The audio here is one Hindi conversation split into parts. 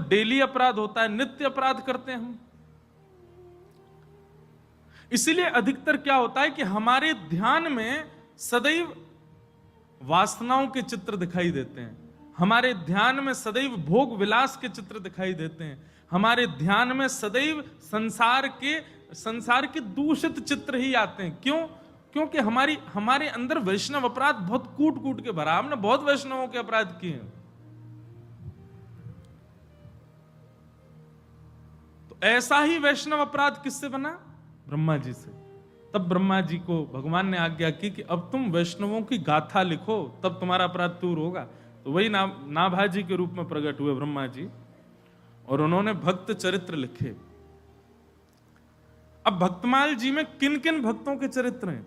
डेली अपराध होता है, नित्य अपराध करते हैं हम। इसीलिए अधिकतर क्या होता है कि हमारे ध्यान में सदैव वासनाओं के चित्र दिखाई देते हैं, हमारे ध्यान में सदैव भोग विलास के चित्र दिखाई देते हैं, हमारे ध्यान में सदैव संसार के दूषित चित्र ही आते हैं। क्यों? क्योंकि हमारे अंदर वैष्णव अपराध बहुत कूट कूट के भरा। हमने बहुत वैष्णवों के अपराध किए हैं। तो ऐसा ही वैष्णव अपराध किससे बना? ब्रह्मा जी से। तब ब्रह्मा जी को भगवान ने आज्ञा की कि अब तुम वैष्णवों की गाथा लिखो, तब तुम्हारा अपराध दूर होगा। तो वही नाभाजी के रूप में प्रकट हुए ब्रह्मा जी, और उन्होंने भक्त चरित्र लिखे। अब भक्तमाल जी में किन किन भक्तों के चरित्र हैं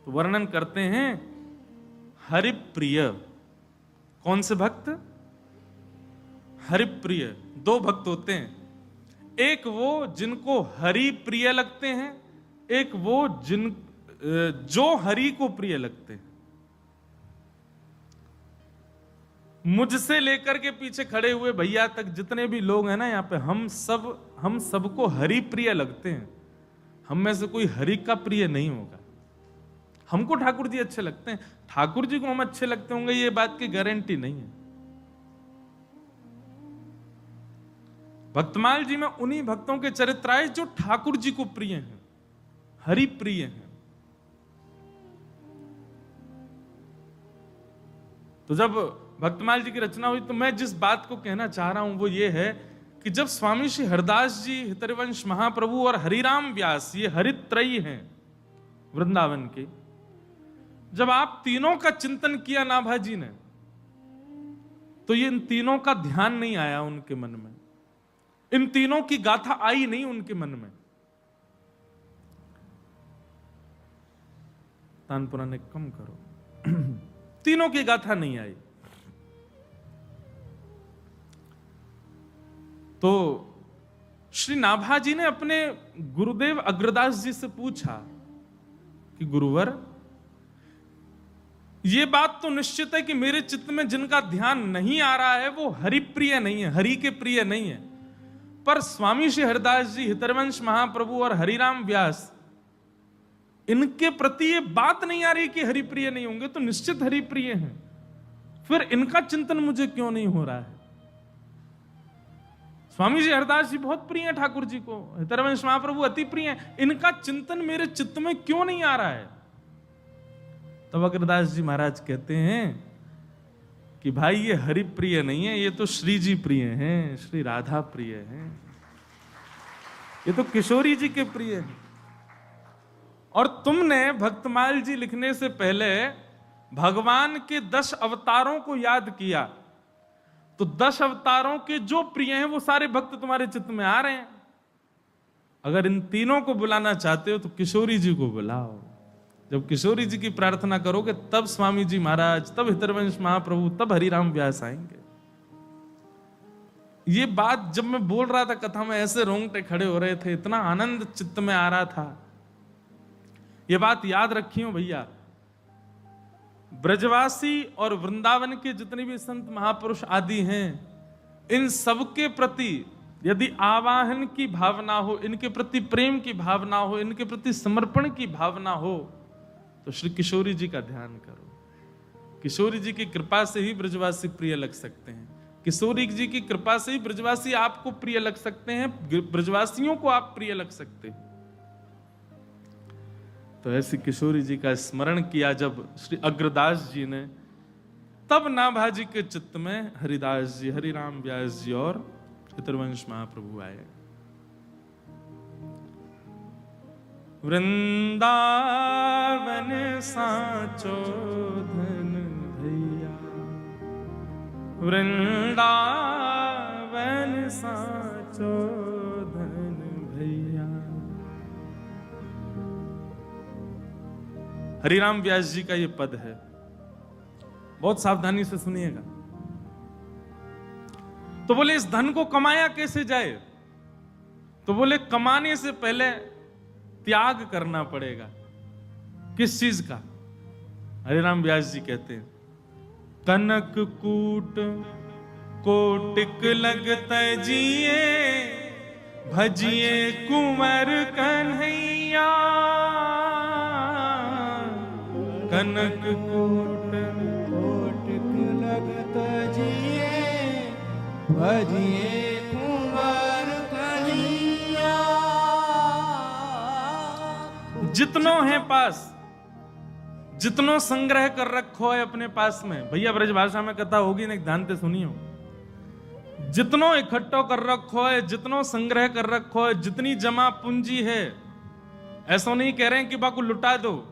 तो वर्णन करते हैं। हरिप्रिय। कौन से भक्त? हरिप्रिय। दो भक्त होते हैं, एक वो जिनको हरि प्रिय लगते हैं, एक वो जो हरि को प्रिय लगते हैं। मुझसे लेकर के पीछे खड़े हुए भैया तक जितने भी लोग हैं ना यहाँ पे, हम सबको हरि प्रिय लगते हैं। हम में से कोई हरि का प्रिय नहीं होगा। हमको ठाकुर जी अच्छे लगते हैं, ठाकुर जी को हम अच्छे लगते होंगे ये बात की गारंटी नहीं है। भक्तमाल जी में उन्हीं भक्तों के चरित्र आए जो ठाकुर जी को प्रिय हैं, हरि प्रिय हैं। तो जब भक्तमाल जी की रचना हुई तो मैं जिस बात को कहना चाह रहा हूं वो ये है कि जब स्वामी श्री हरदास जी, हितरिवंश महाप्रभु और हरिराम व्यास, ये हरित्रयी हैं वृंदावन के, जब आप तीनों का चिंतन किया नाभाजी ने, तो ये इन तीनों का ध्यान नहीं आया उनके मन में, इन तीनों की गाथा आई नहीं उनके मन में। तानपुरा ने कम करो। तीनों की गाथा नहीं आई। तो श्री नाभाजी ने अपने गुरुदेव अग्रदास जी से पूछा कि गुरुवर, ये बात तो निश्चित है कि मेरे चित्त में जिनका ध्यान नहीं आ रहा है वो हरि प्रिय नहीं है, हरि के प्रिय नहीं है, पर स्वामी श्री हरदास जी, हितरवंश महाप्रभु और हरिराम व्यास, इनके प्रति ये बात नहीं आ रही कि हरि प्रिय नहीं होंगे, तो निश्चित हरि प्रिय हैं। फिर इनका चिंतन मुझे क्यों नहीं हो रहा है? स्वामी जी हरदास जी बहुत प्रिय हैं ठाकुर जी को, हितरवंश महाप्रभु अति प्रिय हैं, इनका चिंतन मेरे चित्त में क्यों नहीं आ रहा है? तब अग्रदास जी महाराज कहते हैं कि भाई ये हरि प्रिय नहीं है, ये तो श्री जी प्रिय हैं, श्री राधा प्रिय हैं, ये तो किशोरी जी के प्रिय हैं। और तुमने भक्तमाल जी लिखने से पहले भगवान के 10 अवतारों को याद किया, तो 10 अवतारों के जो प्रिय हैं वो सारे भक्त तुम्हारे चित्त में आ रहे हैं। अगर इन तीनों को बुलाना चाहते हो तो किशोरी जी को बुलाओ। जब किशोरी जी की प्रार्थना करोगे तब स्वामी जी महाराज, तब हितरवंश महाप्रभु, तब हरिराम व्यास आएंगे। ये बात जब मैं बोल रहा था कथा में, ऐसे रोंगटे खड़े हो रहे थे, इतना आनंद चित्त में आ रहा था। ये बात याद रखियो भैया, ब्रजवासी और वृंदावन के जितने भी संत महापुरुष आदि हैं, इन सबके प्रति यदि आवाहन की भावना हो, इनके प्रति प्रेम की भावना हो, इनके प्रति समर्पण की भावना हो, तो श्री किशोरी जी का ध्यान करो। किशोरी जी की कृपा से ही ब्रजवासी प्रिय लग सकते हैं, किशोरी जी की कृपा से ही ब्रजवासी आपको प्रिय लग सकते हैं, ब्रजवासियों को आप प्रिय लग सकते हैं। तो ऐसी किशोरी जी का स्मरण किया जब श्री अग्रदास जी ने, तब नाभाजी के चित्त में हरिदास जी, हरिराम व्यास जी और हितरवंश महाप्रभु आए। वृंदावन साचो धन भैया, वृंदावन साचो धन भैया। हरिराम व्यास जी का ये पद है, बहुत सावधानी से सुनिएगा। तो बोले इस धन को कमाया कैसे जाए? तो बोले कमाने से पहले त्याग करना पड़ेगा। किस चीज का? हरिराम व्यास जी कहते हैं, कनक कूट कोटिक लगत जिए भजिए कुंवर कन्हैया कनक कोटिक लगत जिए भजिए कुंवर कन्हैया। जितनों है पास, जितनों संग्रह कर रखो है अपने पास में, भैया ब्रज भाषा में कथा होगी ना, ध्यान से सुनियो। जितनों इकट्ठो कर रखो है, जितनों संग्रह कर रखो है, जितनी जमा पूंजी है, ऐसा नहीं कह रहे हैं कि बाको लुटा दो।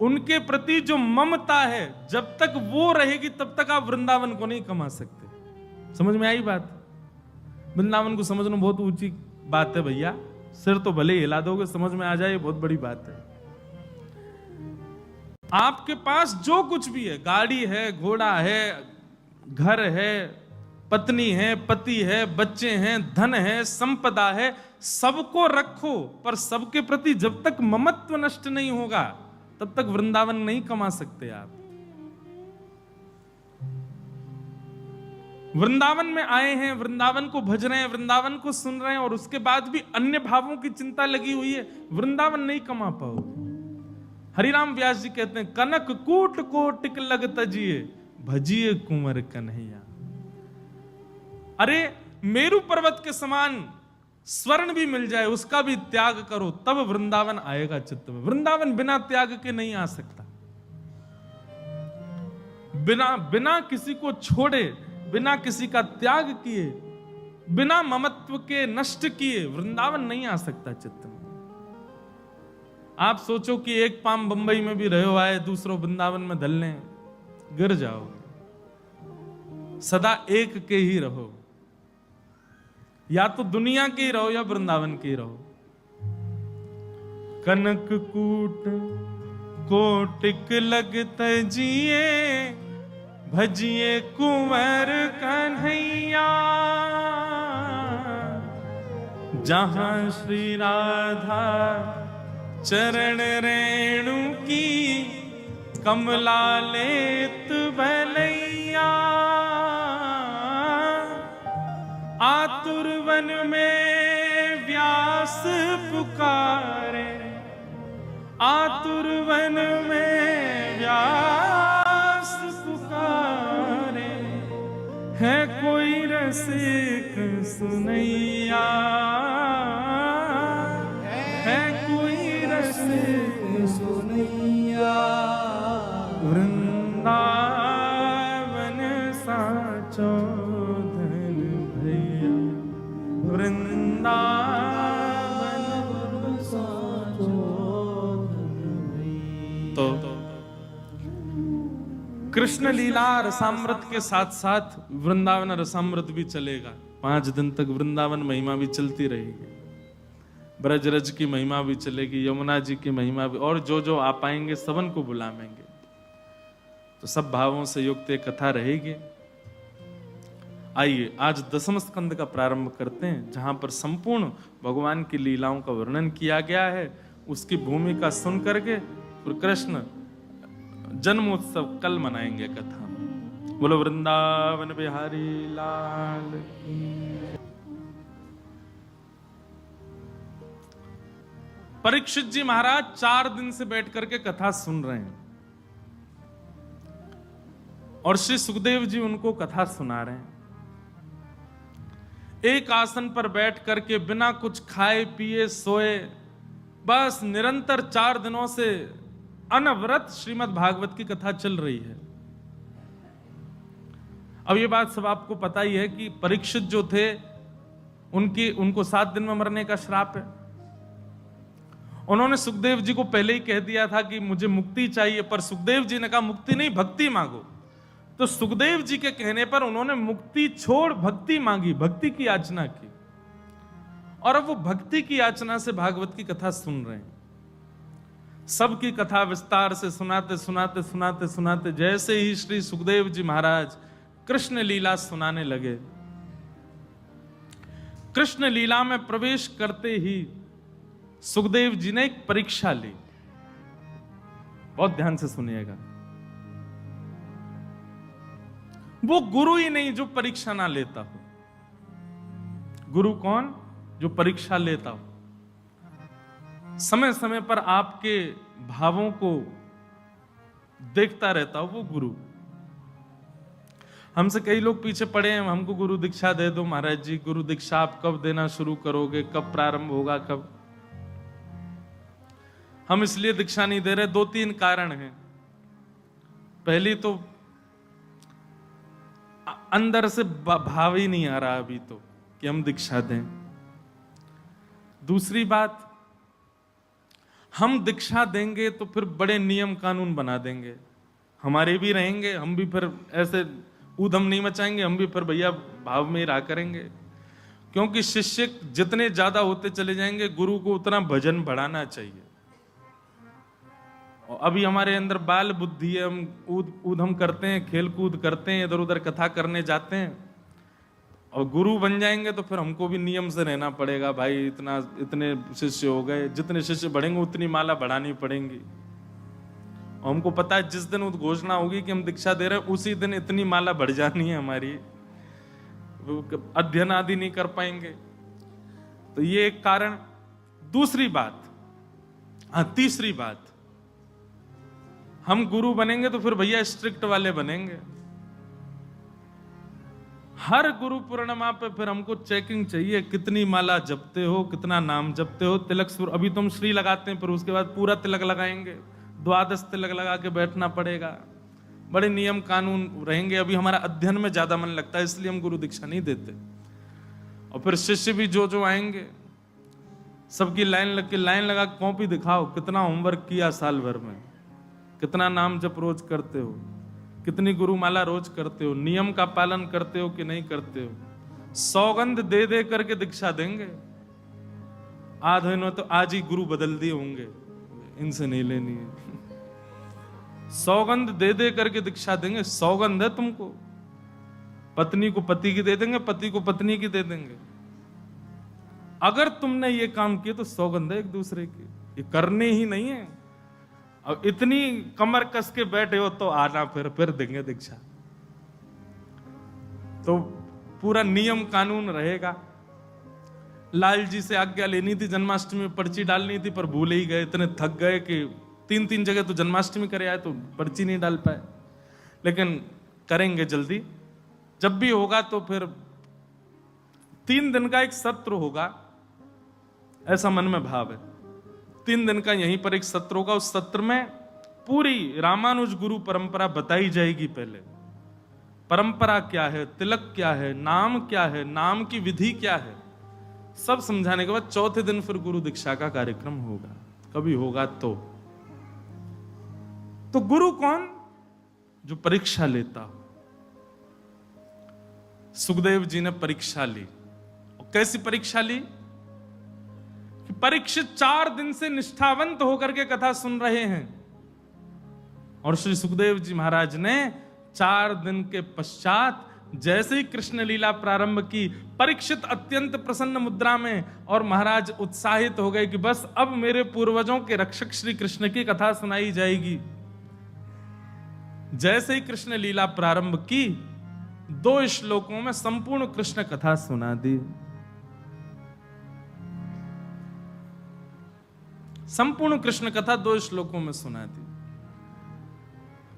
उनके प्रति जो ममता है, जब तक वो रहेगी तब तक आप वृंदावन को नहीं कमा सकते। समझ में आई बात? वृंदावन को समझना बहुत ऊंची बात है भैया, सिर तो भले हिला दोगे, समझ में आ जाए, बहुत बड़ी बात है। आपके पास जो कुछ भी है, गाड़ी है, घोड़ा है, घर है, पत्नी है, पति है, बच्चे हैं, धन है, संपदा है, सबको रखो, पर सबके प्रति जब तक ममत्व नष्ट नहीं होगा तब तक वृंदावन नहीं कमा सकते आप। वृंदावन में आए हैं, वृंदावन को भज रहे हैं, वृंदावन को सुन रहे हैं, और उसके बाद भी अन्य भावों की चिंता लगी हुई है, वृंदावन नहीं कमा पाओगे। हरिराम व्यास जी कहते हैं, कनक कूट कोटिक लगत जिए भजिए कुंवर कन्हैया। अरे मेरु पर्वत के समान स्वर्ण भी मिल जाए, उसका भी त्याग करो, तब वृंदावन आएगा चित्त में। वृंदावन बिना त्याग के नहीं आ सकता। बिना किसी को छोड़े, बिना किसी का त्याग किए, बिना ममत्व के नष्ट किए वृंदावन नहीं आ सकता चित्त में। आप सोचो कि एक पाम बंबई में भी रहो आए, दूसरों वृंदावन में धलने, गिर जाओगे। सदा एक के ही रहो, या तो दुनिया के ही रहो या वृंदावन के ही रहो। कनक कूट कोटिक लगत जिए भजिए कुंवर कन्हैया। जहां श्री राधा चरण रेणु की कमला लेत भलैया। आतुर वन में व्यास पुकारे, आतुर वन में व्यास पुकारे, है कोई रसिक सुनैया, है कोई रसिक सुनैया। वृंदावन साचो धन भैया, वृंदावन साचो धन भैया। तो कृष्ण लीला रसामृत के साथ साथ वृंदावन रसामृत भी चलेगा। 5 दिन तक वृंदावन महिमा भी चलती रहेगी, ब्रजरज की महिमा भी चलेगी, यमुना जी की महिमा भी, और जो जो आ पाएंगे सबन को बुलाएंगे। तो सब भावों से युक्त एक कथा रहेगी। आइए आज 10वें स्कंद का प्रारंभ करते हैं, जहां पर संपूर्ण भगवान की लीलाओं का वर्णन किया गया है। उसकी भूमिका सुन करके फिर कृष्ण जन्मोत्सव कल मनाएंगे कथा में। बोलो वृंदावन बिहारी लाल की। परीक्षित जी महाराज 4 दिन से बैठ करके कथा सुन रहे हैं, और श्री सुखदेव जी उनको कथा सुना रहे हैं। एक आसन पर बैठ करके बिना कुछ खाए पिए सोए, बस निरंतर 4 दिनों से अनवरत श्रीमद् भागवत की कथा चल रही है। अब ये बात सब आपको पता ही है कि परीक्षित जो थे उनको 7 दिन में मरने का श्राप है। उन्होंने सुखदेव जी को पहले ही कह दिया था कि मुझे मुक्ति चाहिए, पर सुखदेव जी ने कहा मुक्ति नहीं, भक्ति मांगो। तो सुखदेव जी के कहने पर उन्होंने मुक्ति छोड़ भक्ति मांगी, भक्ति की याचना की, और अब वो भक्ति की याचना से भागवत की कथा सुन रहे हैं। सबकी कथा विस्तार से सुनाते सुनाते सुनाते सुनाते जैसे ही श्री सुखदेव जी महाराज कृष्ण लीला सुनाने लगे, कृष्ण लीला में प्रवेश करते ही सुखदेव जी ने एक परीक्षा ली। बहुत ध्यान से सुनिएगा। वो गुरु ही नहीं जो परीक्षा ना लेता हो। गुरु कौन? जो परीक्षा लेता हो, समय समय पर आपके भावों को देखता रहता हो, वो गुरु। हमसे कई लोग पीछे पड़े हैं, हमको गुरु दीक्षा दे दो महाराज जी, गुरु दीक्षा आप कब देना शुरू करोगे, कब प्रारंभ होगा, कब? हम इसलिए दीक्षा नहीं दे रहे, 2-3 कारण हैं। पहली तो अंदर से भाव ही नहीं आ रहा अभी तो कि हम दीक्षा दें। दूसरी बात, हम दीक्षा देंगे तो फिर बड़े नियम कानून बना देंगे, हमारे भी रहेंगे, हम भी फिर ऐसे ऊधम नहीं मचाएंगे, हम भी फिर भैया भाव में ही रहा करेंगे। क्योंकि शिष्य जितने ज्यादा होते चले जाएंगे, गुरु को उतना भजन बढ़ाना चाहिए। और अभी हमारे अंदर बाल बुद्धि है, हम ऊधम करते हैं, खेल कूद करते हैं, इधर उधर कथा करने जाते हैं। और गुरु बन जाएंगे तो फिर हमको भी नियम से रहना पड़ेगा, भाई इतने शिष्य हो गए, जितने शिष्य बढ़ेंगे उतनी माला बढ़ानी पड़ेंगी। और हमको पता है जिस दिन उद्घोषणा होगी कि हम दीक्षा दे रहे हैं, उसी दिन इतनी माला बढ़ जानी है हमारी, अध्ययन आदि नहीं कर पाएंगे। तो ये एक कारण। दूसरी बात, तीसरी बात, हम गुरु बनेंगे तो फिर भैया स्ट्रिक्ट वाले बनेंगे। हर गुरु पूर्णिमा पे फिर हमको चेकिंग चाहिए, कितनी माला जपते हो, कितना नाम जपते हो, तिलक सुर। अभी तुम श्री लगाते हैं, फिर उसके बाद पूरा तिलक लगाएंगे, 12 तिलक लगा के बैठना पड़ेगा, बड़े नियम कानून रहेंगे। अभी हमारा अध्ययन में ज्यादा मन लगता है, इसलिए हम गुरु दीक्षा नहीं देते। और फिर शिष्य भी जो आएंगे, सबकी लाइन लगा कॉपी दिखाओ, कितना होमवर्क किया साल भर में, कितना नाम जप रोज करते हो, कितनी गुरुमाला रोज करते हो, नियम का पालन करते हो कि नहीं करते हो। सौगंध दे दे करके दीक्षा देंगे, आधे ने तो आज ही गुरु बदल दिए होंगे, इनसे नहीं लेनी है। सौगंध दे दे करके दीक्षा देंगे, सौगंध है तुमको। पत्नी को पति की दे देंगे, पति को पत्नी की दे देंगे। अगर तुमने ये काम किए तो सौगंध है एक दूसरे की, ये करने ही नहीं है। अब इतनी कमर कस के बैठे हो तो आना, फिर देंगे दीक्षा। तो पूरा नियम कानून रहेगा। लाल जी से आज्ञा लेनी थी, जन्माष्टमी में पर्ची डालनी थी, पर भूल ही गए, इतने थक गए कि 3 जगह तो जन्माष्टमी करे आए तो पर्ची नहीं डाल पाए। लेकिन करेंगे जल्दी, जब भी होगा तो फिर 3 दिन का एक सत्र होगा, ऐसा मन में भाव है। 3 दिन का यहीं पर एक सत्र होगा। उस सत्र में पूरी रामानुज गुरु परंपरा बताई जाएगी। पहले परंपरा क्या है, तिलक क्या है, नाम क्या है, नाम की विधि क्या है, सब समझाने के बाद चौथे दिन फिर गुरु दीक्षा का कार्यक्रम होगा, कभी होगा तो। गुरु कौन? जो परीक्षा लेता हो। सुखदेव जी ने परीक्षा ली। और कैसी परीक्षा ली? कि परीक्षित 4 दिन से निष्ठावंत होकर के कथा सुन रहे हैं, और श्री सुखदेव जी महाराज ने 4 दिन के पश्चात जैसे ही कृष्ण लीला प्रारंभ की, परीक्षित अत्यंत प्रसन्न मुद्रा में, और महाराज उत्साहित हो गए कि बस अब मेरे पूर्वजों के रक्षक श्री कृष्ण की कथा सुनाई जाएगी। जैसे ही कृष्ण लीला प्रारंभ की, 2 श्लोकों में संपूर्ण कृष्ण कथा सुना दी। संपूर्ण कृष्ण कथा 2 श्लोकों में सुना दी।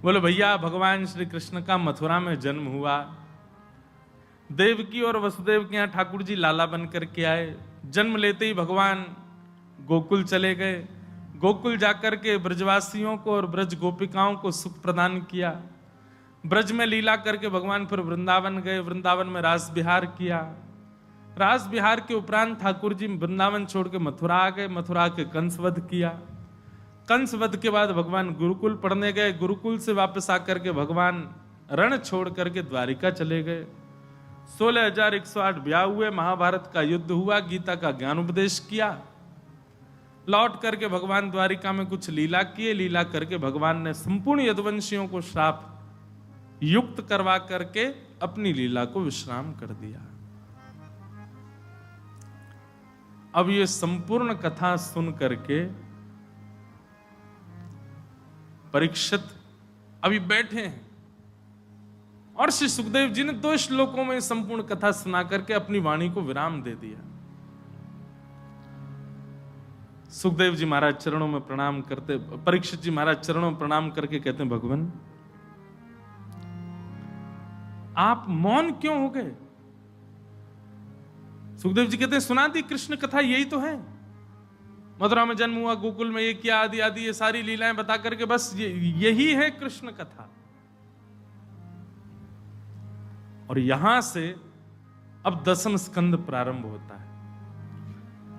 बोले भैया, भगवान श्री कृष्ण का मथुरा में जन्म हुआ, देवकी और वसुदेव के यहाँ ठाकुर जी लाला बन करके आए। जन्म लेते ही भगवान गोकुल चले गए। गोकुल जाकर के ब्रजवासियों को और ब्रज गोपिकाओं को सुख प्रदान किया। ब्रज में लीला करके भगवान फिर वृंदावन गए, वृंदावन में रास विहार किया। रास विहार के उपरांत ठाकुर जी वृंदावन छोड़ के मथुरा आ गए। मथुरा के कंसवध किया। कंसवध के बाद भगवान गुरुकुल पढ़ने गए। गुरुकुल से वापस आकर के भगवान रण छोड़ करके द्वारिका चले गए। 16,108 ब्याह हुए, महाभारत का युद्ध हुआ, गीता का ज्ञान उपदेश किया। लौट करके भगवान द्वारिका में कुछ लीला किए। लीला करके भगवान ने संपूर्ण यदुवंशियों को श्राप युक्त करवा करके अपनी लीला को विश्राम कर दिया। अब ये संपूर्ण कथा सुन करके परीक्षित अभी बैठे हैं और श्री सुखदेव जी ने 2 श्लोकों में संपूर्ण कथा सुना करके अपनी वाणी को विराम दे दिया। सुखदेव जी महाराज चरणों में प्रणाम करते, परीक्षित जी महाराज चरणों में प्रणाम करके कहते हैं, भगवान आप मौन क्यों हो गए? सुखदेव जी कहते हैं, सुना दी कृष्ण कथा, यही तो है। मथुरा में जन्म हुआ, गोकुल में ये किया, आदि आदि ये सारी लीलाएं बता करके बस यही है कृष्ण कथा। और यहां से अब 10वां स्कंद प्रारंभ होता है।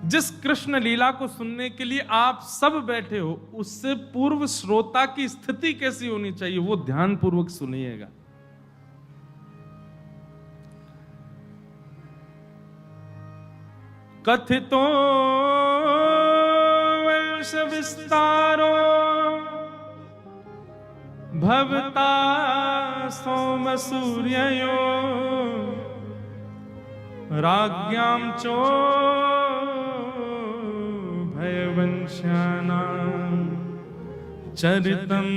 जिस कृष्ण लीला को सुनने के लिए आप सब बैठे हो, उससे पूर्व श्रोता की स्थिति कैसी होनी चाहिए वो ध्यान पूर्वक सुनिएगा। कथितो वंश विस्तारो भवता सोम सूर्ययो राज्ञां चो भयवंश्यानां चरितं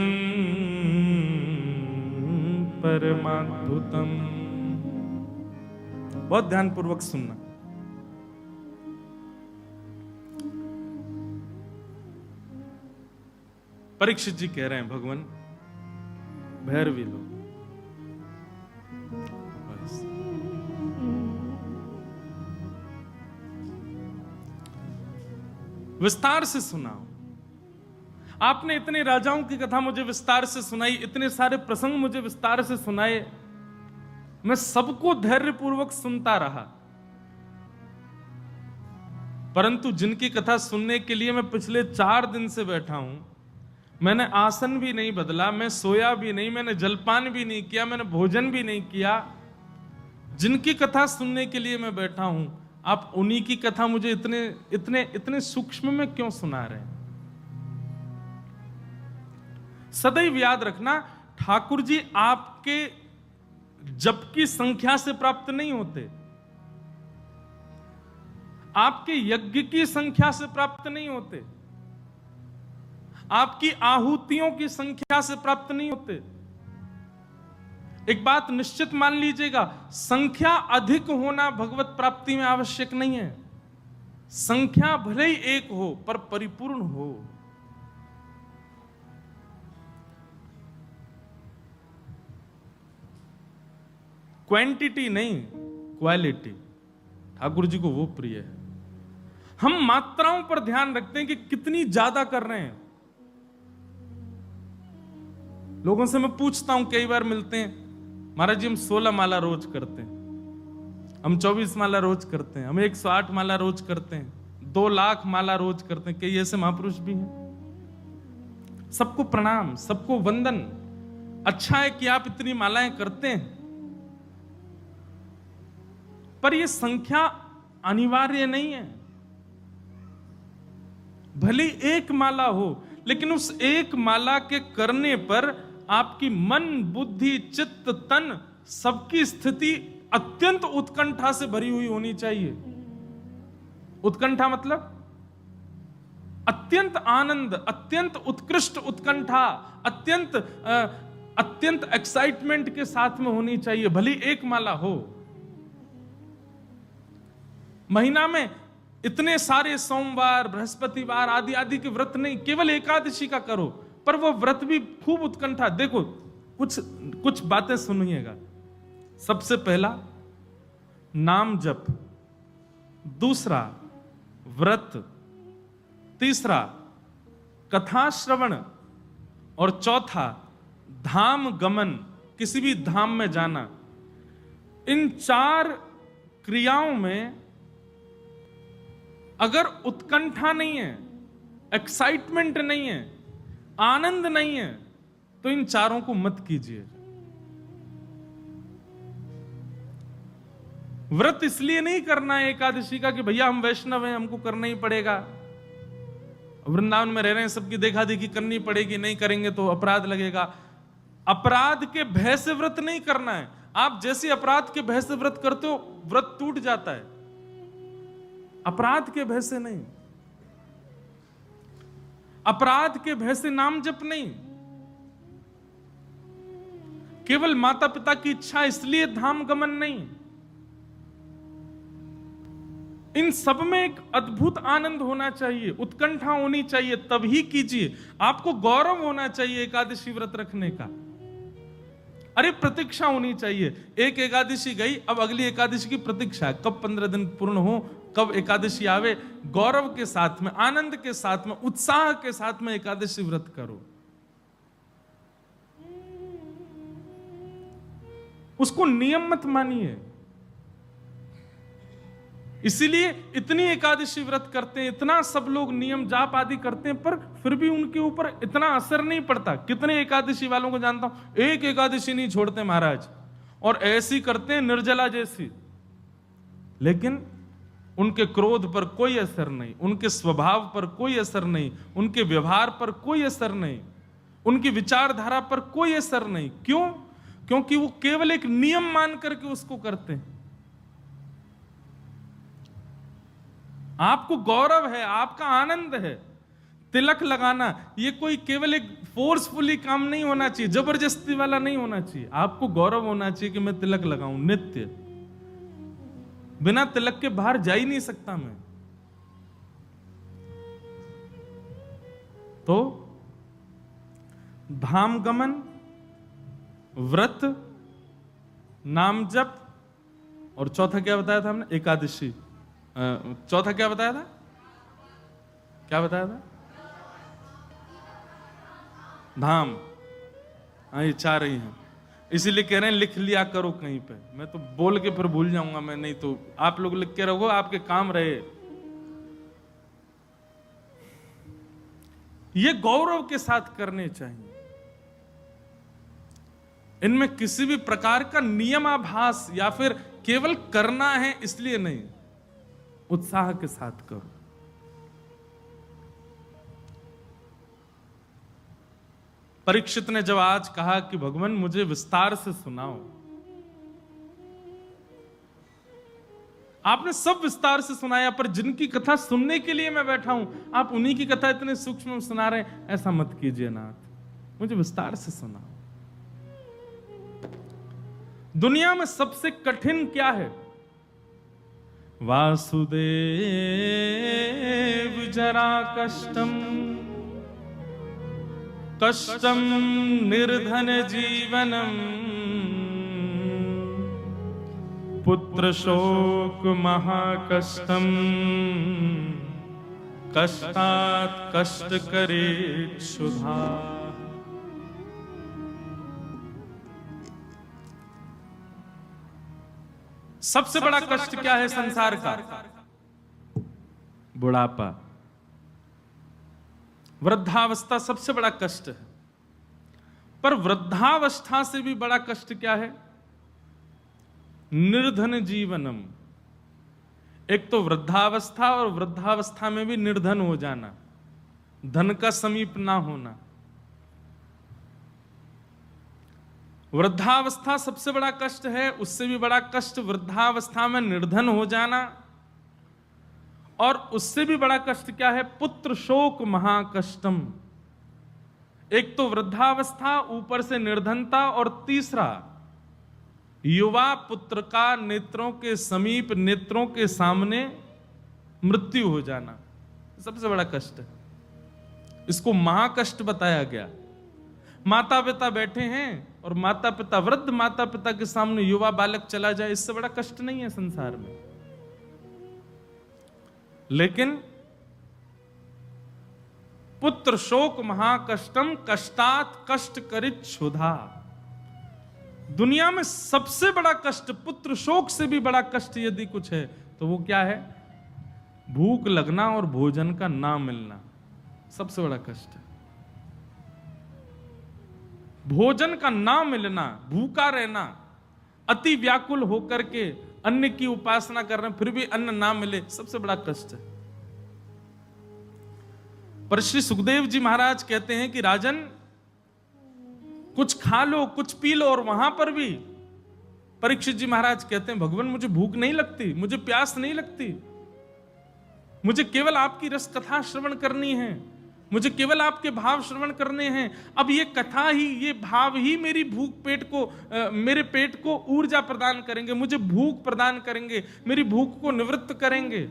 परमाद्भुतम्। बहुत ध्यान पूर्वक सुनना। परीक्षित जी कह रहे हैं, भगवान भैरवी लोग विस्तार से सुनाओ। आपने इतने राजाओं की कथा मुझे विस्तार से सुनाई, इतने सारे प्रसंग मुझे विस्तार से सुनाए, मैं सबको धैर्यपूर्वक सुनता रहा, परंतु जिनकी कथा सुनने के लिए मैं पिछले 4 दिन से बैठा हूं, मैंने आसन भी नहीं बदला, मैं सोया भी नहीं, मैंने जलपान भी नहीं किया, मैंने भोजन भी नहीं किया, जिनकी कथा सुनने के लिए मैं बैठा हूं, आप उन्हीं की कथा मुझे इतने इतने इतने सूक्ष्म में क्यों सुना रहे हैं? सदैव याद रखना, ठाकुर जी आपके जप की संख्या से प्राप्त नहीं होते, आपके यज्ञ की संख्या से प्राप्त नहीं होते, आपकी आहुतियों की संख्या से प्राप्त नहीं होते। एक बात निश्चित मान लीजिएगा, संख्या अधिक होना भगवत प्राप्ति में आवश्यक नहीं है। संख्या भले ही एक हो पर परिपूर्ण हो। क्वांटिटी नहीं, क्वालिटी ठाकुर जी को वो प्रिय है। हम मात्राओं पर ध्यान रखते हैं कि कितनी ज्यादा कर रहे हैं। लोगों से मैं पूछता हूं, कई बार मिलते हैं, महाराज जी हम 16 माला रोज करते हैं, हम 24 माला रोज करते हैं, हम 108 माला रोज करते हैं, 2 लाख माला रोज करते हैं। कई ऐसे महापुरुष भी हैं। सबको प्रणाम, सबको वंदन। अच्छा है कि आप इतनी मालाएं करते हैं, पर यह संख्या अनिवार्य नहीं है। भले एक माला हो, लेकिन उस एक माला के करने पर आपकी मन, बुद्धि, चित्त, तन सबकी स्थिति अत्यंत उत्कंठा से भरी हुई होनी चाहिए। उत्कंठा मतलब अत्यंत आनंद, अत्यंत उत्कृष्ट उत्कंठा, अत्यंत एक्साइटमेंट के साथ में होनी चाहिए, भली एक माला हो। महीना में इतने सारे सोमवार, बृहस्पतिवार आदि आदि के व्रत नहीं, केवल एकादशी का करो, पर वो व्रत भी खूब उत्कंठा। देखो कुछ बातें सुनिएगा। सबसे पहला नाम जप, दूसरा व्रत, तीसरा कथा श्रवण, और चौथा धाम गमन, किसी भी धाम में जाना। इन 4 क्रियाओं में अगर उत्कंठा नहीं है, एक्साइटमेंट नहीं है, आनंद नहीं है, तो इन 4 को मत कीजिए। व्रत इसलिए नहीं करना है एकादशी का कि भैया हम वैष्णव हैं, हमको करना ही पड़ेगा, वृंदावन में रह रहे हैं, सबकी देखा देखी करनी पड़ेगी, नहीं करेंगे तो अपराध लगेगा। अपराध के भय से व्रत नहीं करना है। आप जैसे अपराध के भय से व्रत करते हो, व्रत टूट जाता है। अपराध के भय से नहीं, अपराध के भय से नाम जप नहीं। केवल माता पिता की इच्छा इसलिए धाम गमन नहीं, इन सब में एक अद्भुत आनंद होना चाहिए, उत्कंठा होनी चाहिए, तभी कीजिए। आपको गौरव होना चाहिए एकादशी व्रत रखने का। अरे प्रतीक्षा होनी चाहिए, एक एकादशी गई, अब अगली एकादशी की प्रतीक्षा है, कब 15 दिन पूर्ण हो, कब एकादशी आवे। गौरव के साथ में, आनंद के साथ में, उत्साह के साथ में एकादशी व्रत करो। उसको नियम मत मानिए। इसीलिए इतनी एकादशी व्रत करते हैं, इतना सब लोग नियम जाप आदि करते हैं, पर फिर भी उनके ऊपर इतना असर नहीं पड़ता। कितने एकादशी वालों को जानता हूं, एक एकादशी नहीं छोड़ते महाराज, और ऐसी करते हैं निर्जला जैसी, लेकिन उनके क्रोध पर कोई असर नहीं, उनके स्वभाव पर कोई असर नहीं, उनके व्यवहार पर कोई असर नहीं, उनकी विचारधारा पर कोई असर नहीं। क्यों? क्योंकि वो केवल एक नियम मान करके उसको करते हैं। आपको गौरव है, आपका आनंद है। तिलक लगाना ये कोई केवल एक फोर्सफुली काम नहीं होना चाहिए, जबरदस्ती वाला नहीं होना चाहिए। आपको गौरव होना चाहिए कि मैं तिलक लगाऊं नित्य, बिना तिलक के बाहर जा ही नहीं सकता मैं। तो धाम गमन, व्रत, नाम जप, और चौथा क्या बताया था हमने? एकादशी। चौथा क्या बताया था? क्या बताया था? धाम। हाँ, ये चाह रही हैं, इसीलिए कह रहे हैं लिख लिया करो कहीं पे। मैं तो बोल के फिर भूल जाऊंगा मैं, नहीं तो आप लोग लिख के रखो, आपके काम रहे। ये गौरव के साथ करने चाहिए। इनमें किसी भी प्रकार का नियमाभास या फिर केवल करना है इसलिए नहीं, उत्साह के साथ करो। परीक्षित ने जब आज कहा कि भगवान मुझे विस्तार से सुनाओ, आपने सब विस्तार से सुनाया, पर जिनकी कथा सुनने के लिए मैं बैठा हूं, आप उन्हीं की कथा इतने सूक्ष्म सुना रहे हैं, ऐसा मत कीजिए नाथ, मुझे विस्तार से सुनाओ। दुनिया में सबसे कठिन क्या है? वासुदेव जरा कष्टम, कष्टम निर्धन जीवनम, पुत्र शोक महाकष्टम, कष्टात् कष्ट करे क्षुधा। सबसे बड़ा कष्ट क्या है संसार का? बुढ़ापा, वृद्धावस्था सबसे बड़ा कष्ट है। पर वृद्धावस्था से भी बड़ा कष्ट क्या है? निर्धन जीवनम। एक तो वृद्धावस्था, और वृद्धावस्था में भी निर्धन हो जाना, धन का समीप ना होना। वृद्धावस्था सबसे बड़ा कष्ट है, उससे भी बड़ा कष्ट वृद्धावस्था में निर्धन हो जाना, और उससे भी बड़ा कष्ट क्या है? पुत्र शोक महाकष्टम। एक तो वृद्धावस्था, ऊपर से निर्धनता, और तीसरा युवा पुत्र का नेत्रों के समीप, नेत्रों के सामने मृत्यु हो जाना, सबसे बड़ा कष्ट है। इसको महाकष्ट बताया गया। माता पिता बैठे हैं और माता पिता, वृद्ध माता पिता के सामने युवा बालक चला जाए, इससे बड़ा कष्ट नहीं है संसार में। लेकिन पुत्र शोक महाकष्टम, कष्टात् कष्ट करित क्षुधा। दुनिया में सबसे बड़ा कष्ट, पुत्र शोक से भी बड़ा कष्ट यदि कुछ है तो वो क्या है? भूख लगना और भोजन का ना मिलना, सबसे बड़ा कष्ट है। भोजन का ना मिलना, भूखा रहना, अति व्याकुल होकर के अन्न की उपासना कर रहे हैं फिर भी अन्न ना मिले, सबसे बड़ा कष्ट है। पर श्री सुखदेव जी महाराज कहते हैं कि राजन, कुछ खा लो, कुछ पी लो, और वहां पर भी परीक्षित जी महाराज कहते हैं भगवान मुझे भूख नहीं लगती, मुझे प्यास नहीं लगती, मुझे केवल आपकी रस कथा श्रवण करनी है, मुझे केवल आपके भाव श्रवण करने हैं। अब ये कथा ही, ये भाव ही मेरी भूख पेट को, मेरे पेट को ऊर्जा प्रदान करेंगे, मुझे भूख प्रदान करेंगे, मेरी भूख को निवृत्त करेंगे।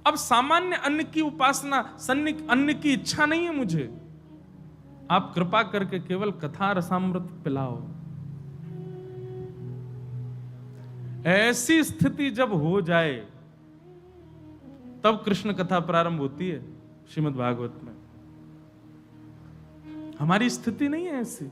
अब सामान्य अन्न की उपासना, सन्निक अन्न की इच्छा नहीं है मुझे। आप कृपा करके केवल कथा रसामृत पिलाओ। ऐसी स्थिति जब हो जाए तब कृष्ण कथा प्रारंभ होती है श्रीमद् भागवत में। हमारी स्थिति नहीं है ऐसी।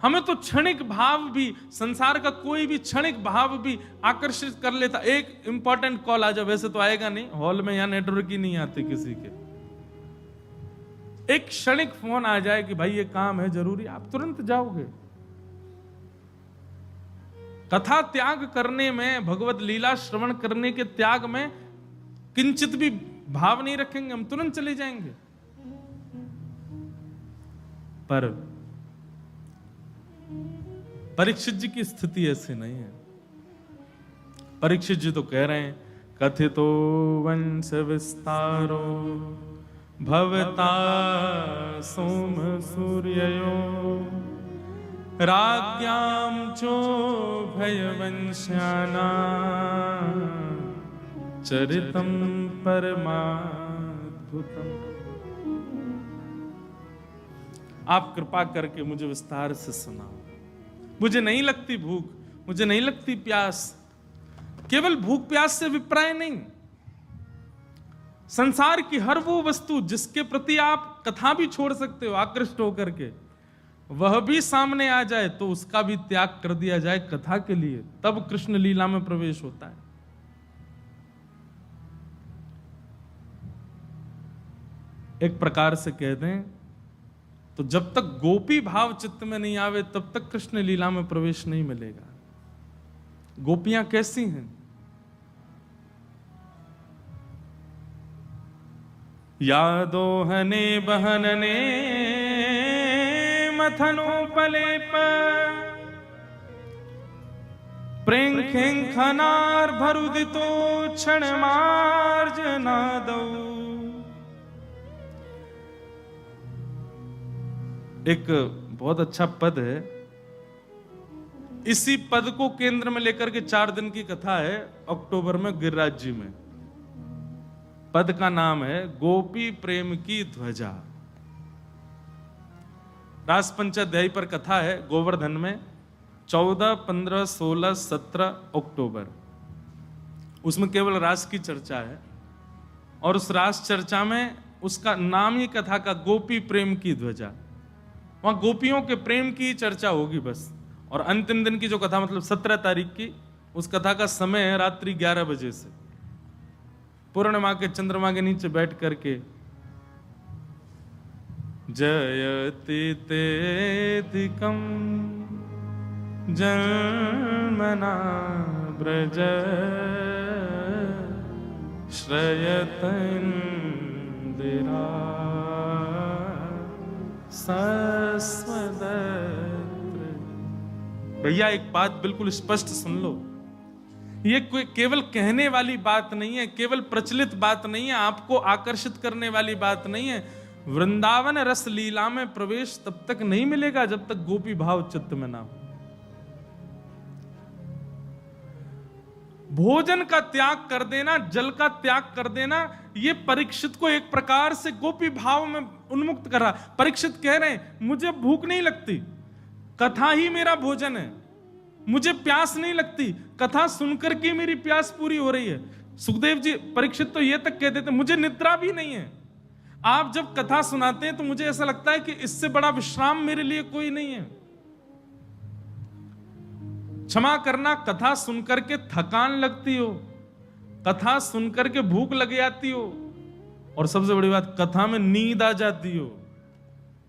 हमें तो क्षणिक भाव भी, संसार का कोई भी क्षणिक भाव भी आकर्षित कर लेता। एक इंपॉर्टेंट कॉल आ जाए, वैसे तो आएगा नहीं, हॉल में यहां नेटवर्क ही नहीं आते किसी के। एक क्षणिक फोन आ जाए कि भाई ये काम है जरूरी, आप तुरंत जाओगे। कथा त्याग करने में, भगवत लीला श्रवण करने के त्याग में किंचित भी भाव नहीं रखेंगे, हम तुरंत चले जाएंगे। पर परीक्षित जी की स्थिति ऐसी नहीं है। परीक्षित जी तो कह रहे हैं, कथितो वंश विस्तारो भवता सोम सूर्ययो राज्ञां चो भयवंश्यानां चरितं परमाद्भुतम्। आप कृपा करके मुझे विस्तार से सुनाओ। मुझे नहीं लगती भूख, मुझे नहीं लगती प्यास। केवल भूख प्यास से विप्राय नहीं, संसार की हर वो वस्तु जिसके प्रति आप कथा भी छोड़ सकते हो आकृष्ट होकर के, वह भी सामने आ जाए तो उसका भी त्याग कर दिया जाए कथा के लिए, तब कृष्ण लीला में प्रवेश होता है। एक प्रकार से कह दें तो जब तक गोपी भाव चित्त में नहीं आवे तब तक कृष्ण लीला में प्रवेश नहीं मिलेगा। गोपियां कैसी हैं? यादोहने बहनने मथनोपलेप प्रेंखनार भरुदितो क्षण मार्जनादौ। एक बहुत अच्छा पद है, इसी पद को केंद्र में लेकर के 4 दिन की कथा है अक्टूबर में गिरिराज जी में। पद का नाम है गोपी प्रेम की ध्वजा। रास पंचाध्यायी पर कथा है गोवर्धन में, 14, 15, 16, 17 अक्टूबर। उसमें केवल रास की चर्चा है और उस रास चर्चा में उसका नाम ही कथा का गोपी प्रेम की ध्वजा। वहां गोपियों के प्रेम की चर्चा होगी बस। और अंतिम दिन की जो कथा, मतलब 17 तारीख की, उस कथा का समय है रात्रि 11 बजे से। पूर्णिमा के चंद्रमा के नीचे बैठ करके जयति तेधिकं जन्मना ब्रज श्रयतन्दिरा सस्वदत्र। भैया एक बात बिल्कुल स्पष्ट सुन लो, ये कोई केवल कहने वाली बात नहीं है, केवल प्रचलित बात नहीं है, आपको आकर्षित करने वाली बात नहीं है। वृंदावन रस लीला में प्रवेश तब तक नहीं मिलेगा जब तक गोपी भाव चित्त में ना हो। भोजन का त्याग कर देना, जल का त्याग कर देना, ये परीक्षित को एक प्रकार से गोपी भाव में उन्मुक्त कर रहा। परीक्षित कह रहे हैं मुझे भूख नहीं लगती, कथा ही मेरा भोजन है। मुझे प्यास नहीं लगती, कथा सुनकर के मेरी प्यास पूरी हो रही है। सुखदेव जी, परीक्षित तो ये तक कह देते मुझे निद्रा भी नहीं है। आप जब कथा सुनाते हैं तो मुझे ऐसा लगता है कि इससे बड़ा विश्राम मेरे लिए कोई नहीं है। क्षमा करना, कथा सुनकर के थकान लगती हो, कथा सुनकर के भूख लग जाती हो, और सबसे बड़ी बात कथा में नींद आ जाती हो,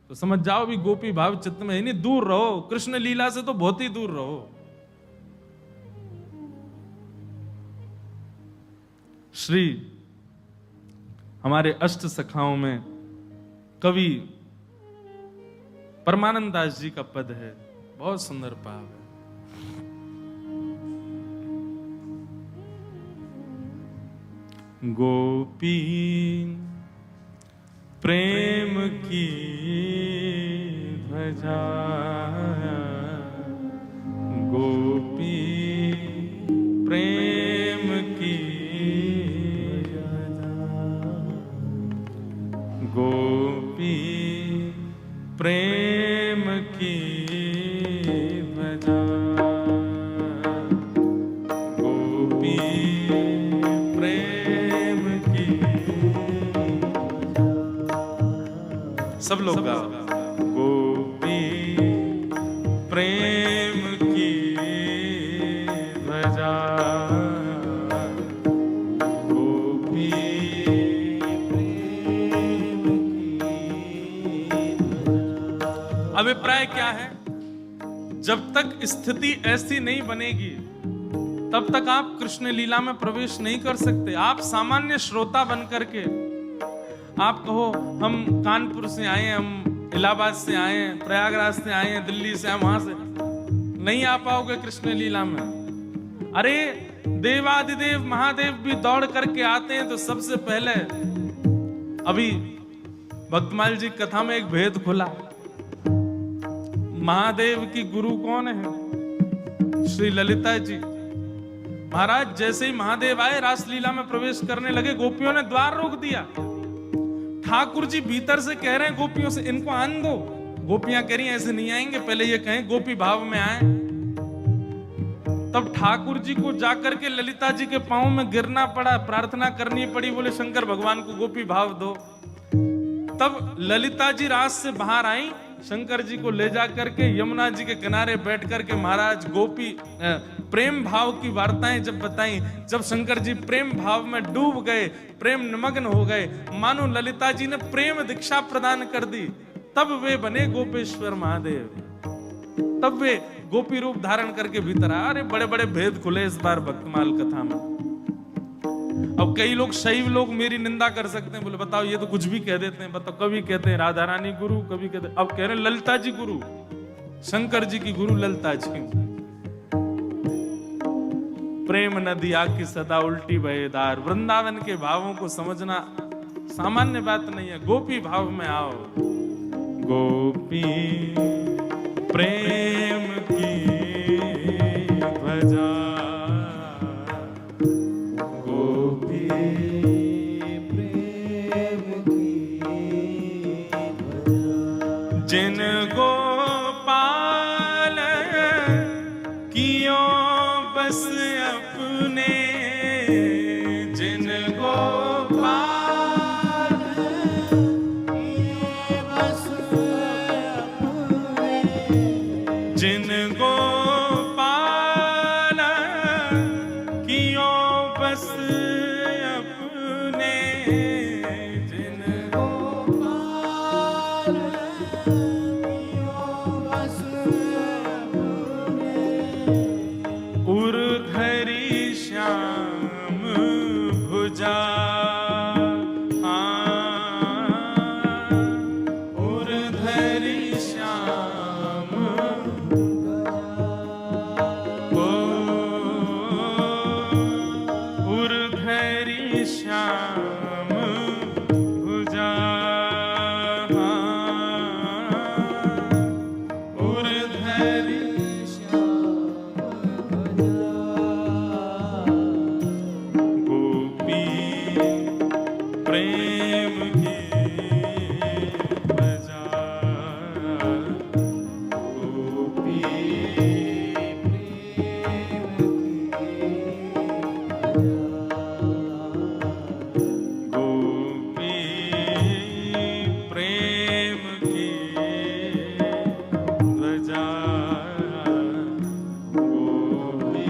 तो समझ जाओ भी गोपी भाव चित्त में ही नहीं। दूर रहो, कृष्ण लीला से तो बहुत ही दूर रहो। श्री हमारे अष्ट सखाओं में कवि परमानंद दास जी का पद है, बहुत सुंदर भाव है। गोपी प्रेम की ध्वजा, गोपी प्रेम की ध्वजा, गोपी प्रेम की ध्वजा, गोपी प्रेम की। सब लोग गाओ। गोपी प्रेम की ध्वजा, गोपी प्रेम की ध्वजा। अभिप्राय क्या है? जब तक स्थिति ऐसी नहीं बनेगी तब तक आप कृष्ण लीला में प्रवेश नहीं कर सकते। आप सामान्य श्रोता बन करके आप कहो हम कानपुर से आए हैं, हम इलाहाबाद से आए हैं, प्रयागराज से आए हैं, दिल्ली से, वहां से, नहीं आ पाओगे कृष्ण लीला में। अरे देवादिदेव महादेव भी दौड़ करके आते हैं तो सबसे पहले, अभी भक्तमाल जी कथा में एक भेद खुला। महादेव की गुरु कौन है? श्री ललिता जी महाराज। जैसे ही महादेव आए रासलीला में प्रवेश करने लगे, गोपियों ने द्वार रोक दिया। ठाकुर जी भीतर से कह रहे हैं गोपियों से, इनको आने दो। गोपियां कह रही हैं ऐसे नहीं आएंगे, पहले ये कहें गोपी भाव में आए। तब ठाकुर जी को जाकर के ललिता जी के पांव में गिरना पड़ा, प्रार्थना करनी पड़ी, बोले शंकर भगवान को गोपी भाव दो। तब ललिता जी रास से बाहर आई, शंकर जी को ले जा करके यमुना जी के किनारे बैठ करके महाराज गोपी प्रेम भाव की वार्ताएं जब बताई, जब शंकर जी प्रेम भाव में डूब गए, प्रेम निमग्न हो गए, मानो ललिता जी ने प्रेम दीक्षा प्रदान कर दी, तब वे बने गोपेश्वर महादेव। तब वे गोपी रूप धारण करके भीतर आए। अरे बड़े बड़े भेद खुले इस बार भक्तमाल कथा में। अब कई लोग शैव लोग मेरी निंदा कर सकते हैं, बोले बताओ ये तो कुछ भी कह देते हैं। बताओ, कभी कहते हैं राधा रानी गुरु, कभी कहते हैं, अब कह रहे हैं ललिता जी गुरु, शंकर जी की गुरु ललिता जी। प्रेम नदी आकी सदा उल्टी बहेदार। वृंदावन के भावों को समझना सामान्य बात नहीं है। गोपी भाव में आओ। गोपी प्रेम की ध्वजा, गोपी प्रेम की ध्वजा। जिन गोपाल कियो बस अपने, जिन गोपाल कियो बस अपने, जिन गोपाल कियो बस अपने, जिन गोपाल कियो बस अपने, उर्धरी श्याम भुजा, उर्धरी श्याम उर्धरी श्याम भुजा, उर्धरी प्रेम की ध्वजा, गोपी प्रेम की ध्वजा, गोपी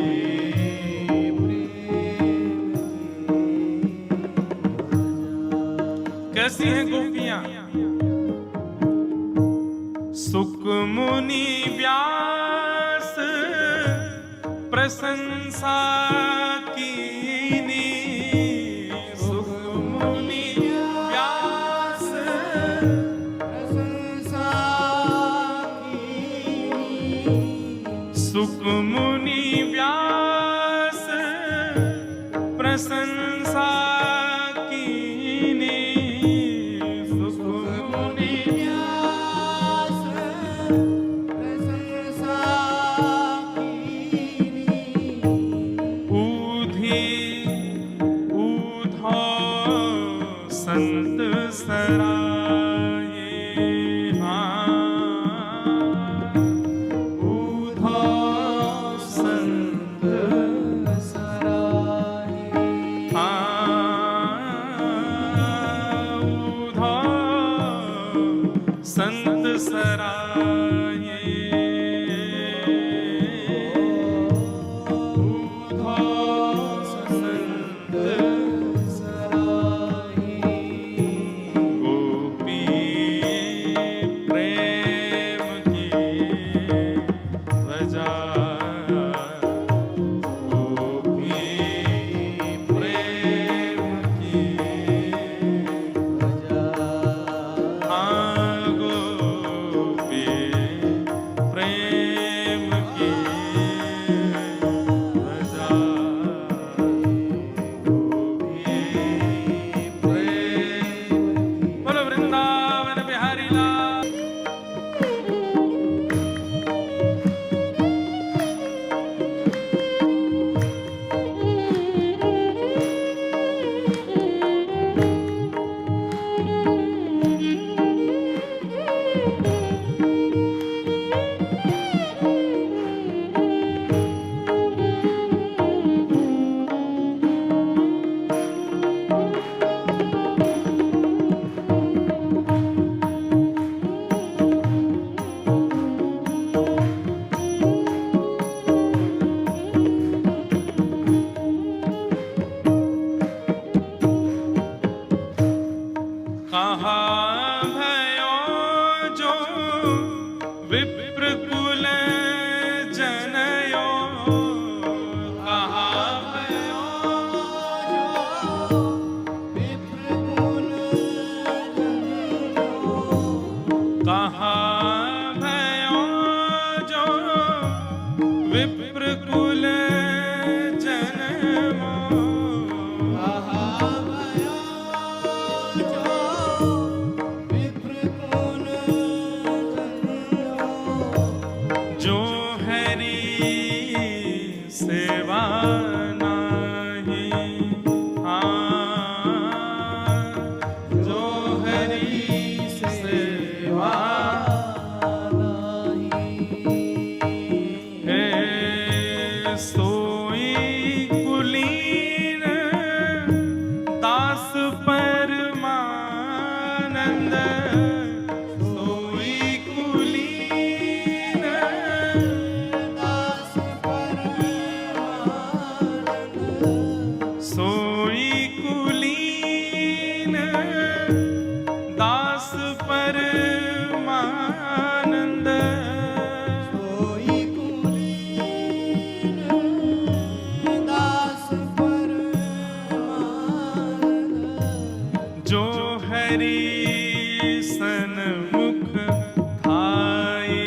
कैसी हैं गोपियां? सुख मुनि व्यास प्रशंसा कीनी, सुख मुनि व्यास प्रशंसा कीनी, सुख मुनि व्यास प्रशंसा विप्रकुल जन्मो जो हरि सेवा नाही जो हरि सेवा सोई कुलीन दास परमानंद सोई कुलीन दास परमानंद सोई कुलीन दास परमानंद जो हरि सन्मुख थाई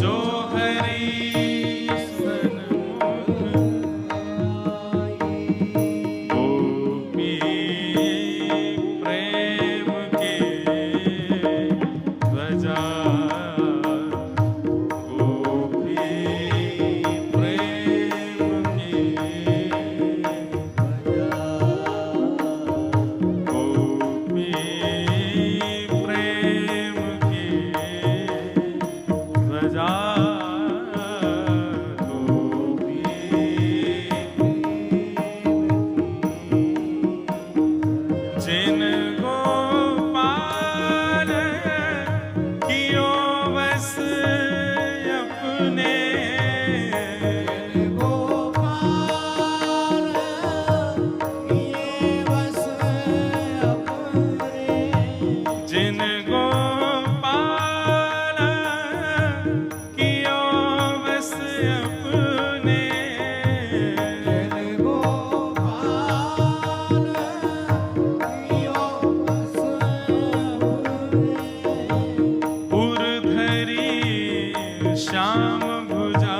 जो हरि सन्मुख गोपी प्रेम के ध्वजा गोपी प्रेम के गोपी प्रेम की ध्वजा गोपी जिन गोपाल कियो बस अपने जिन गोपाल कियो बस अपने उर्धरी श्याम भुजा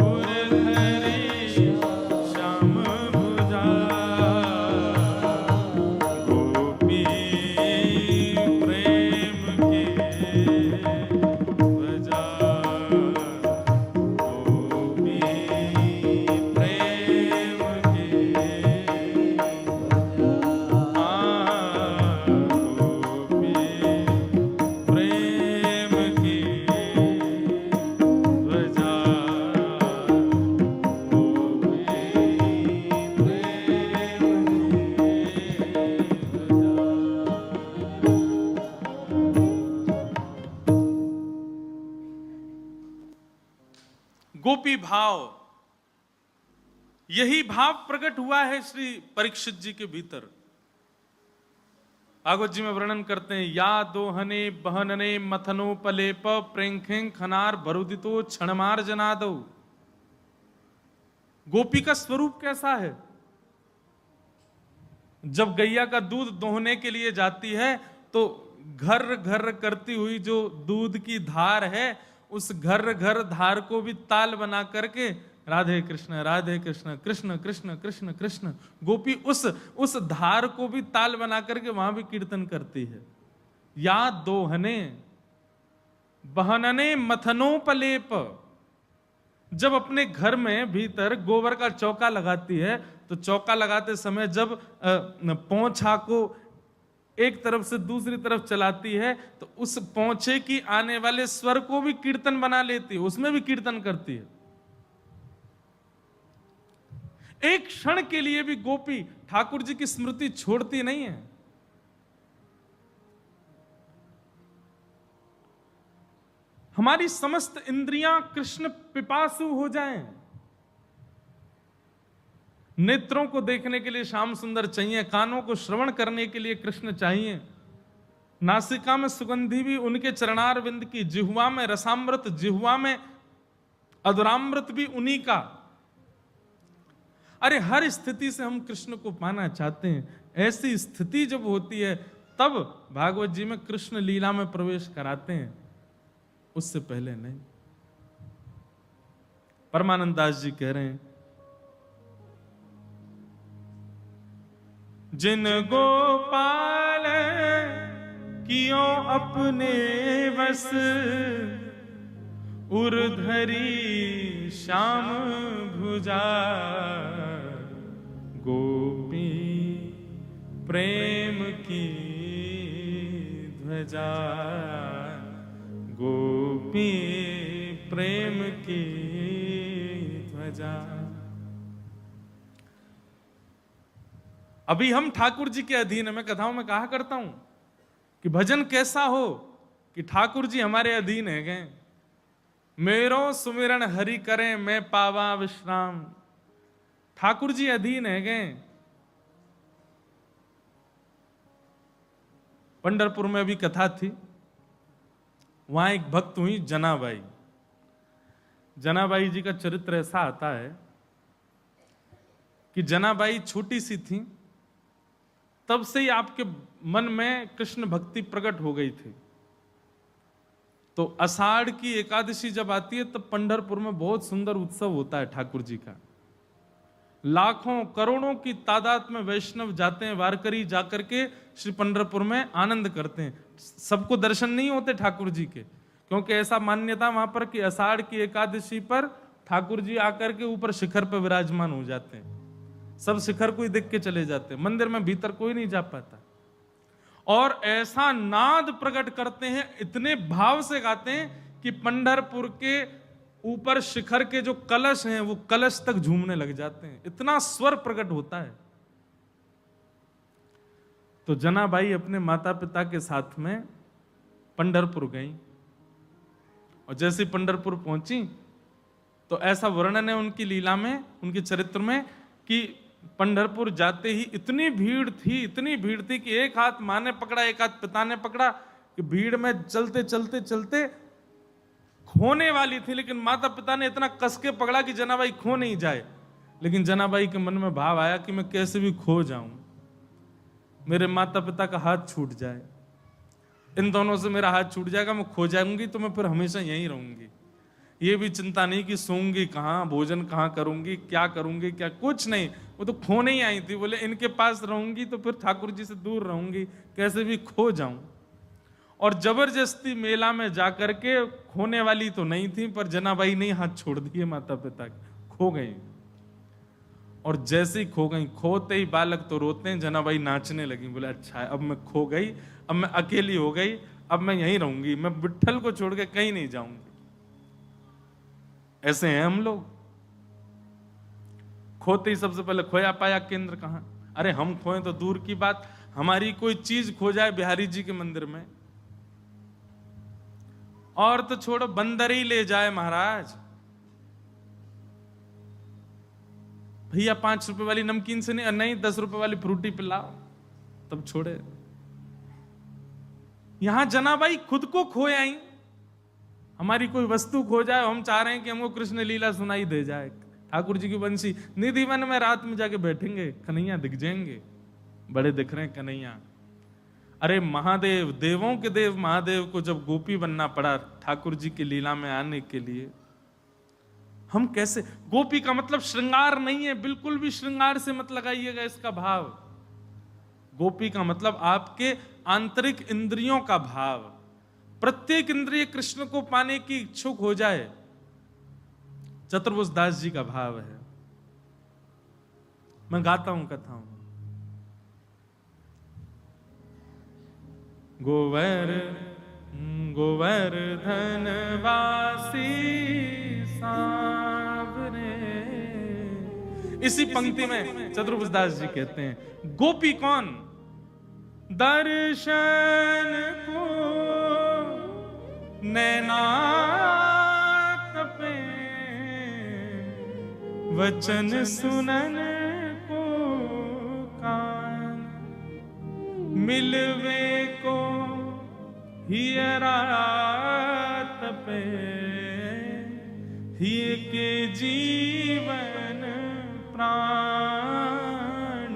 उर्धरी श्याम भुजा गोपी प्रेम के ध्वजा गोपी प्रेम के गोपी प्रेम की ध्वजा गोपी गोपी भाव, यही भाव प्रकट हुआ है श्री परीक्षित जी के भीतर। भागवत जी में वर्णन करते हैं, या दोहने बहनने मथनो पलेप प्रेंखें खनार भरुदितो क्षणमार जनादो। गोपी का स्वरूप कैसा है? जब गैया का दूध दोहने के लिए जाती है तो घर घर करती हुई जो दूध की धार है, उस घर घर धार को भी ताल बना करके राधे कृष्ण कृष्ण कृष्ण कृष्ण कृष्ण, गोपी उस धार को भी ताल बना करके वहां भी कीर्तन करती है। या दोहने बहनने मथनोपलेप, जब अपने घर में भीतर गोबर का चौका लगाती है तो चौका लगाते समय जब पोंछा को एक तरफ से दूसरी तरफ चलाती है तो उस पोंछे की आने वाले स्वर को भी कीर्तन बना लेती है, उसमें भी कीर्तन करती है। एक क्षण के लिए भी गोपी ठाकुर जी की स्मृति छोड़ती नहीं है। हमारी समस्त इंद्रियां कृष्ण पिपासु हो जाएं। नेत्रों को देखने के लिए श्याम सुंदर चाहिए, कानों को श्रवण करने के लिए कृष्ण चाहिए, नासिका में सुगंधि भी उनके चरणार विंद की, जिह्वा में रसामृत, जिह्वा में अधुरामृत भी उन्हीं का। अरे हर स्थिति से हम कृष्ण को पाना चाहते हैं। ऐसी स्थिति जब होती है तब भागवत जी में कृष्ण लीला में प्रवेश कराते हैं, उससे पहले नहीं। परमानंद दास जी कह रहे हैं, जिन गोपाल कियो अपने बस, उर्धरी श्याम भुजा, गोपी प्रेम की ध्वजा, गोपी प्रेम की ध्वजा। अभी हम ठाकुर जी के अधीन है। मैं कथाओं में कहा करता हूं कि भजन कैसा हो कि ठाकुर जी हमारे अधीन है गए। मेरो सुमिरन हरि करें मैं पावा विश्राम। ठाकुर जी अधीन है गए। पंढरपुर में भी कथा थी, वहां एक भक्त हुई जनाबाई। जनाबाई जी का चरित्र ऐसा आता है कि जनाबाई छोटी सी थी, तब से ही आपके मन में कृष्ण भक्ति प्रकट हो गई थी। तो आषाढ़ की एकादशी जब आती है तब पंढरपुर में बहुत सुंदर उत्सव होता है ठाकुर जी का। लाखों करोड़ों की तादाद में वैष्णव जाते हैं, वारकरी जाकर के श्री पंढरपुर में आनंद करते हैं। सबको दर्शन नहीं होते ठाकुर जी के, क्योंकि ऐसा मान्यता वहां पर कि आषाढ़ की एकादशी पर ठाकुर जी आकर के ऊपर शिखर पर विराजमान हो जाते हैं। सब शिखर को ही देख के चले जाते हैं, मंदिर में भीतर कोई नहीं जा पाता। और ऐसा नाद प्रकट करते हैं, इतने भाव से गाते हैं कि पंढरपुर के ऊपर शिखर के जो कलश हैं वो कलश तक झूमने लग जाते हैं, इतना स्वर प्रकट होता है। तो जनाबाई अपने माता पिता के साथ में पंढरपुर गई, और जैसे पंढरपुर पहुंची तो ऐसा वर्णन है उनकी लीला में, उनके चरित्र में, कि पंढरपुर जाते ही इतनी भीड़ थी कि एक हाथ माँ ने पकड़ा, एक हाथ पिता ने पकड़ा, कि भीड़ में चलते चलते चलते खोने वाली थी, लेकिन माता पिता ने इतना कस के पकड़ा कि जनाबाई खो नहीं जाए। लेकिन जनाबाई के मन में भाव आया कि मैं कैसे भी खो जाऊं, मेरे माता पिता का हाथ छूट जाए, इन दोनों से मेरा हाथ छूट जाएगा, मैं खो जाऊंगी तो मैं फिर हमेशा यहीं रहूंगी। ये भी चिंता नहीं कि सोऊंगी कहाँ, भोजन कहाँ करूंगी, क्या करूंगी, क्या कुछ नहीं, वो तो खोने ही आई थी। बोले इनके पास रहूंगी तो फिर ठाकुर जी से दूर रहूंगी, कैसे भी खो जाऊं। और जबरदस्ती मेला में जाकर के, खोने वाली तो नहीं थी पर जनाबाई ने हाथ छोड़ दिए माता पिता के, खो गई। और जैसे ही खो गई, खोते ही बालक तो रोते हैं, जनाबाई नाचने लगी। बोले अच्छा है, अब मैं खो गई, अब मैं अकेली हो गई, अब मैं यहीं रहूंगी, मैं विट्ठल को छोड़ के कहीं नहीं जाऊंगी। ऐसे हैं हम लोग, खोते ही सबसे पहले खोया पाया केंद्र कहां। अरे हम खोए तो दूर की बात, हमारी कोई चीज खो जाए बिहारी जी के मंदिर में, और तो छोड़ो बंदर ही ले जाए महाराज, भैया 5 रुपए वाली नमकीन से नहीं 10 रुपए वाली फ्रूटी पिलाओ, तब छोड़े। यहां जनाबाई खुद को खोए आई, हमारी कोई वस्तु खो जाए, हम चाह रहे हैं कि हमको कृष्ण लीला सुनाई दे जाए, ठाकुर जी की बंसी निधि वन में रात में जाके बैठेंगे, कन्हैया दिख जाएंगे, बड़े दिख रहे हैं कन्हैया। अरे महादेव, देवों के देव महादेव को जब गोपी बनना पड़ा ठाकुर जी की लीला में आने के लिए, हम कैसे। गोपी का मतलब श्रृंगार नहीं है, बिल्कुल भी श्रृंगार से मत लगाइएगा इसका भाव। गोपी का मतलब आपके आंतरिक इंद्रियों का भाव, प्रत्येक इंद्रिय कृष्ण को पाने की इच्छुक हो जाए, चतुर्भुज दास जी का भाव है। मैं गाता हूं कथाओं। गोवर्धन वासी सांवरे। इसी पंक्ति में चतुर्भुज दास जी कहते हैं, गोपी कौन? दर्शन को नैना तपे, वचन सुनन को कान, मिलवे को हियरा तपे, हिय के जीवन प्राण,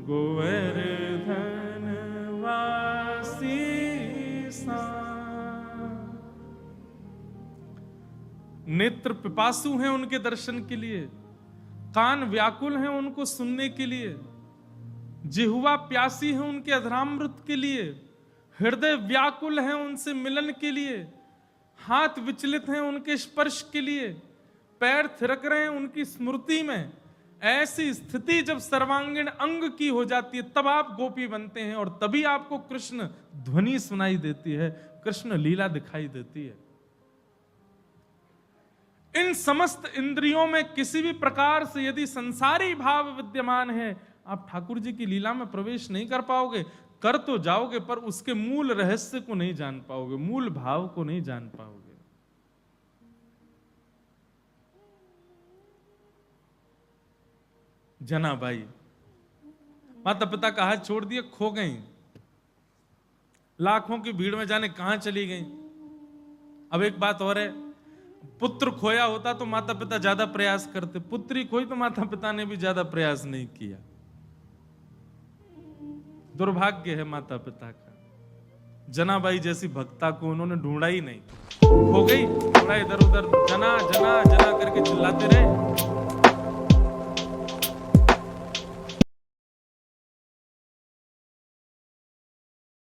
गोवर्धन नेत्र पिपासु हैं उनके दर्शन के लिए, कान व्याकुल हैं उनको सुनने के लिए, जिह्वा प्यासी है उनके अधरामृत के लिए, हृदय व्याकुल है उनसे मिलन के लिए, हाथ विचलित हैं उनके स्पर्श के लिए, पैर थिरक रहे हैं उनकी स्मृति में। ऐसी स्थिति जब सर्वांगीण अंग की हो जाती है तब आप गोपी बनते हैं और तभी आपको कृष्ण ध्वनि सुनाई देती है, कृष्ण लीला दिखाई देती है। इन समस्त इंद्रियों में किसी भी प्रकार से यदि संसारी भाव विद्यमान है, आप ठाकुर जी की लीला में प्रवेश नहीं कर पाओगे। कर तो जाओगे पर उसके मूल रहस्य को नहीं जान पाओगे, मूल भाव को नहीं जान पाओगे। जनाबाई माता पिता का हाथ छोड़ दिए, खो गई, लाखों की भीड़ में जाने कहां चली गई। अब एक बात और है, पुत्र खोया होता तो माता पिता ज्यादा प्रयास करते, पुत्री खोई तो माता पिता ने भी ज्यादा प्रयास नहीं किया। दुर्भाग्य है माता पिता का। जनाबाई जैसी भक्ता को उन्होंने ढूंढा ही नहीं, खो गई, थोड़ा इधर उधर जना जना जना करके चिल्लाते रहे।